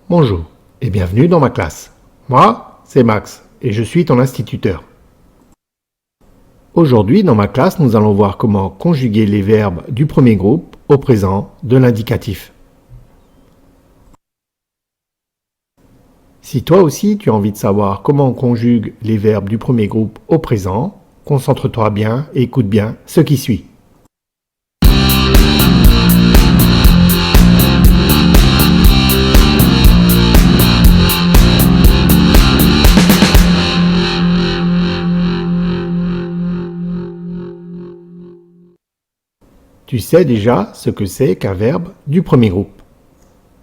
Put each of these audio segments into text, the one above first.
Bonjour et bienvenue dans ma classe. Moi, c'est Max et je suis ton instituteur. Aujourd'hui, dans ma classe, nous allons voir comment conjuguer les verbes du premier groupe au présent de l'indicatif. Si toi aussi tu as envie de savoir comment on conjugue les verbes du premier groupe au présent, concentre-toi bien et écoute bien ce qui suit. Tu sais déjà ce que c'est qu'un verbe du premier groupe.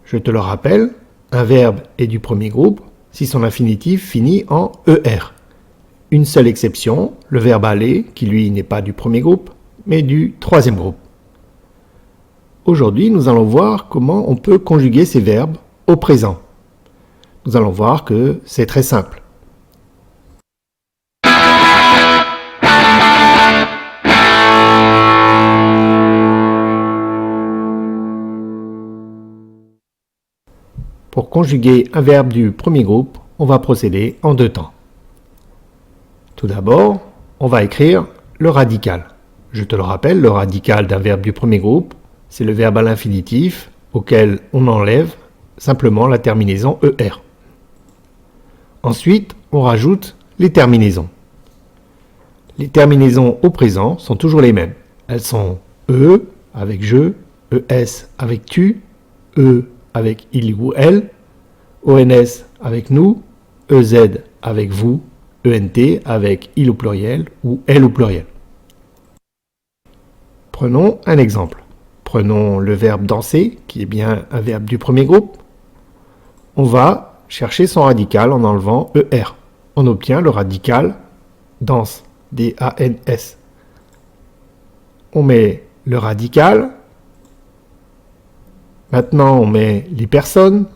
Je te le rappelle, un verbe est du premier groupe si son infinitif finit en ER. Une seule exception, le verbe aller, qui lui n'est pas du premier groupe, mais du troisième groupe. Aujourd'hui, nous allons voir comment on peut conjuguer ces verbes au présent. Nous allons voir que c'est très simple. Pour conjuguer un verbe du premier groupe, on va procéder en deux temps. Tout d'abord, on va écrire le radical. Je te le rappelle, le radical d'un verbe du premier groupe, c'est le verbe à l'infinitif auquel on enlève simplement la terminaison ER. Ensuite, on rajoute les terminaisons. Les terminaisons au présent sont toujours les mêmes. Elles sont E avec je, ES avec tu, E avec il ou elle, ONS avec nous, EZ avec vous, ENT avec il au pluriel ou elle au pluriel. Prenons un exemple. Prenons le verbe danser, qui est bien un verbe du premier groupe. On va chercher son radical en enlevant ER. On obtient le radical danse, D-A-N-S. On met le radical. Maintenant, on met les personnes.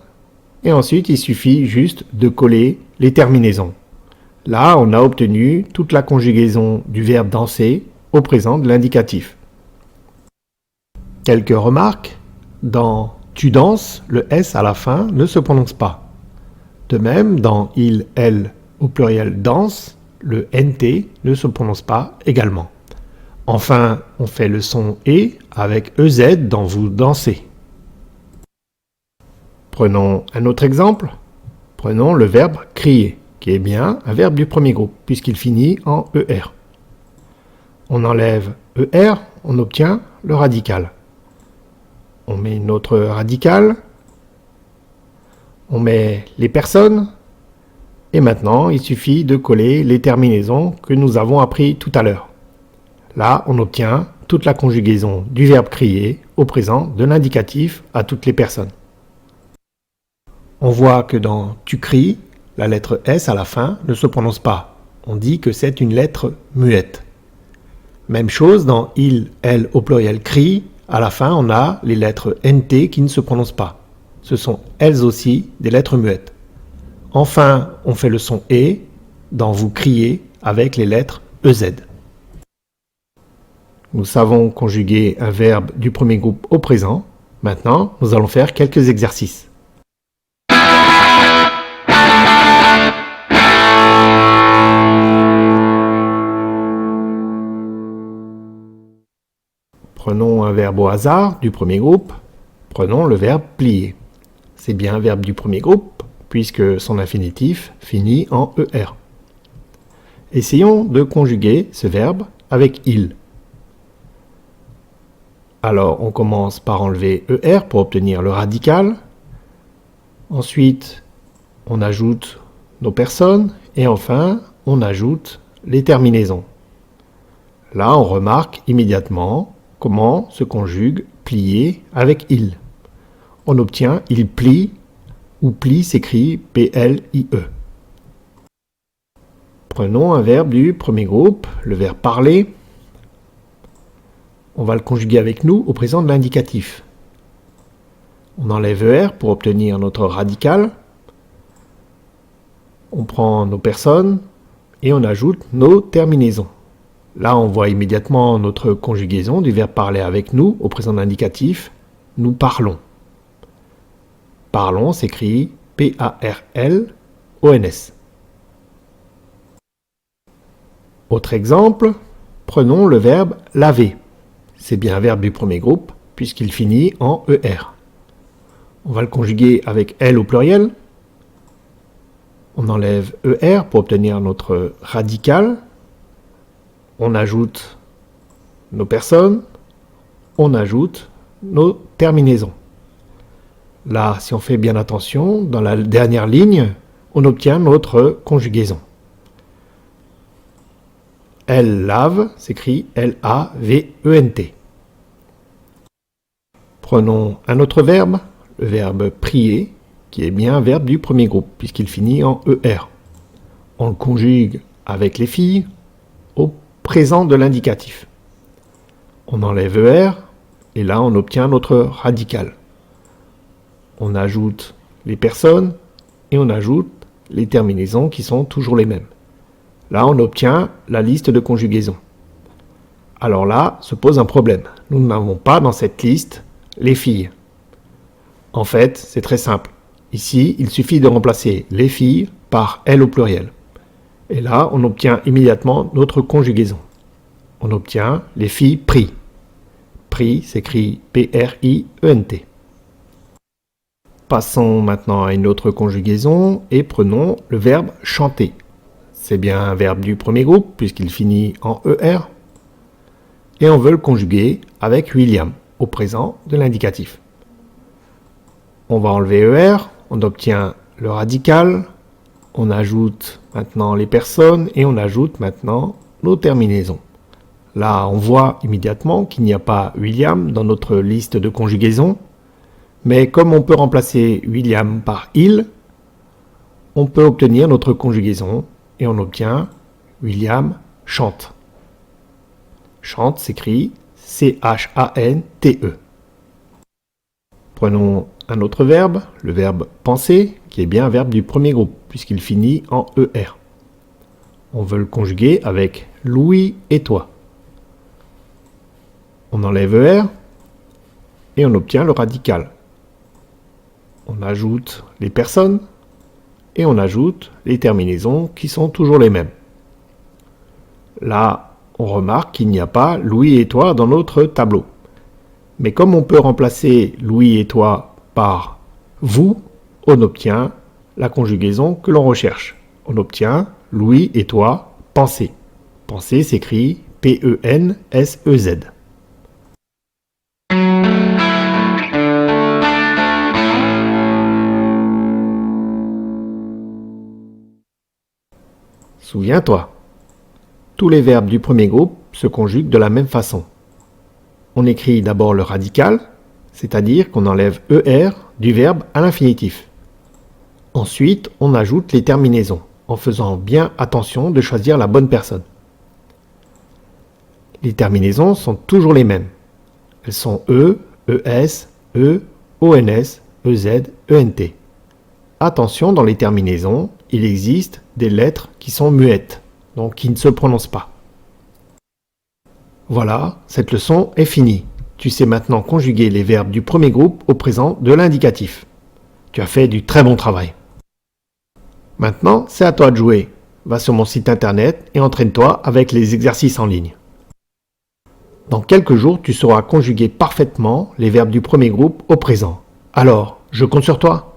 Et ensuite, il suffit juste de coller les terminaisons. Là, on a obtenu toute la conjugaison du verbe danser au présent de l'indicatif. Quelques remarques. Dans tu danses, le S à la fin ne se prononce pas. De même, dans il, elle au pluriel danse, le NT ne se prononce pas également. Enfin, on fait le son E avec EZ dans vous dansez. Prenons un autre exemple. Prenons le verbe crier, qui est bien un verbe du premier groupe, puisqu'il finit en ER. On enlève ER, on obtient le radical. On met notre radical. On met les personnes. Et maintenant, il suffit de coller les terminaisons que nous avons appris tout à l'heure. Là, on obtient toute la conjugaison du verbe crier au présent de l'indicatif à toutes les personnes. On voit que dans tu cries, la lettre S à la fin ne se prononce pas. On dit que c'est une lettre muette. Même chose dans il, elle au pluriel crie, à la fin on a les lettres NT qui ne se prononcent pas. Ce sont elles aussi des lettres muettes. Enfin, on fait le son E dans vous criez avec les lettres EZ. Nous savons conjuguer un verbe du premier groupe au présent. Maintenant, nous allons faire quelques exercices. Prenons un verbe au hasard du premier groupe. Prenons le verbe plier. C'est bien un verbe du premier groupe, puisque son infinitif finit en ER. Essayons de conjuguer ce verbe avec il. Alors, on commence par enlever ER pour obtenir le radical. Ensuite, on ajoute nos personnes. Et enfin, on ajoute les terminaisons. Là, on remarque immédiatement comment se conjugue plier avec il. On obtient il plie, ou plie s'écrit P-L-I-E. Prenons un verbe du premier groupe, le verbe parler. On va le conjuguer avec nous au présent de l'indicatif. On enlève ER pour obtenir notre radical. On prend nos personnes et on ajoute nos terminaisons. Là, on voit immédiatement notre conjugaison du verbe parler avec nous au présent de l'indicatif. Nous parlons. Parlons s'écrit P-A-R-L-O-N-S. Autre exemple, prenons le verbe laver. C'est bien un verbe du premier groupe puisqu'il finit en ER. On va le conjuguer avec L au pluriel. On enlève ER pour obtenir notre radical. On ajoute nos personnes. On ajoute nos terminaisons. Là, si on fait bien attention, dans la dernière ligne, on obtient notre conjugaison. Elle lave s'écrit L-A-V-E-N-T. Prenons un autre verbe, le verbe prier, qui est bien un verbe du premier groupe, puisqu'il finit en ER. On le conjugue avec les filles au présent de l'indicatif. On enlève ER, et là on obtient notre radical. On ajoute les personnes, et on ajoute les terminaisons qui sont toujours les mêmes. Là, on obtient la liste de conjugaisons. Alors là, se pose un problème. Nous n'avons pas dans cette liste les filles. En fait, c'est très simple. Ici, il suffit de remplacer les filles par elles au pluriel. Et là, on obtient immédiatement notre conjugaison. On obtient les filles prient. Prient s'écrit P-R-I-E-N-T. Passons maintenant à une autre conjugaison et prenons le verbe chanter. C'est bien un verbe du premier groupe puisqu'il finit en ER. Et on veut le conjuguer avec William au présent de l'indicatif. On va enlever ER, on obtient le radical, on ajoute maintenant les personnes et on ajoute maintenant nos terminaisons. Là, on voit immédiatement qu'il n'y a pas William dans notre liste de conjugaison, mais comme on peut remplacer William par il, on peut obtenir notre conjugaison et on obtient William chante. Chante s'écrit C-H-A-N-T-E. Prenons un autre verbe, le verbe penser, qui est bien un verbe du premier groupe, puisqu'il finit en ER. On veut le conjuguer avec Louis et toi. On enlève ER et on obtient le radical. On ajoute les personnes et on ajoute les terminaisons qui sont toujours les mêmes. Là, on remarque qu'il n'y a pas Louis et toi dans notre tableau. Mais comme on peut remplacer Louis et toi par vous, on obtient la conjugaison que l'on recherche. On obtient Louis et toi pensez. Pensez s'écrit P-E-N-S-E-Z. Souviens-toi, tous les verbes du premier groupe se conjuguent de la même façon. On écrit d'abord le radical, c'est-à-dire qu'on enlève ER du verbe à l'infinitif. Ensuite, on ajoute les terminaisons, en faisant bien attention de choisir la bonne personne. Les terminaisons sont toujours les mêmes. Elles sont E, ES, E, ONS, EZ, ENT. Attention, dans les terminaisons, il existe des lettres qui sont muettes, donc qui ne se prononcent pas. Voilà, cette leçon est finie. Tu sais maintenant conjuguer les verbes du premier groupe au présent de l'indicatif. Tu as fait du très bon travail. Maintenant, c'est à toi de jouer. Va sur mon site internet et entraîne-toi avec les exercices en ligne. Dans quelques jours, tu sauras conjuguer parfaitement les verbes du premier groupe au présent. Alors, je compte sur toi.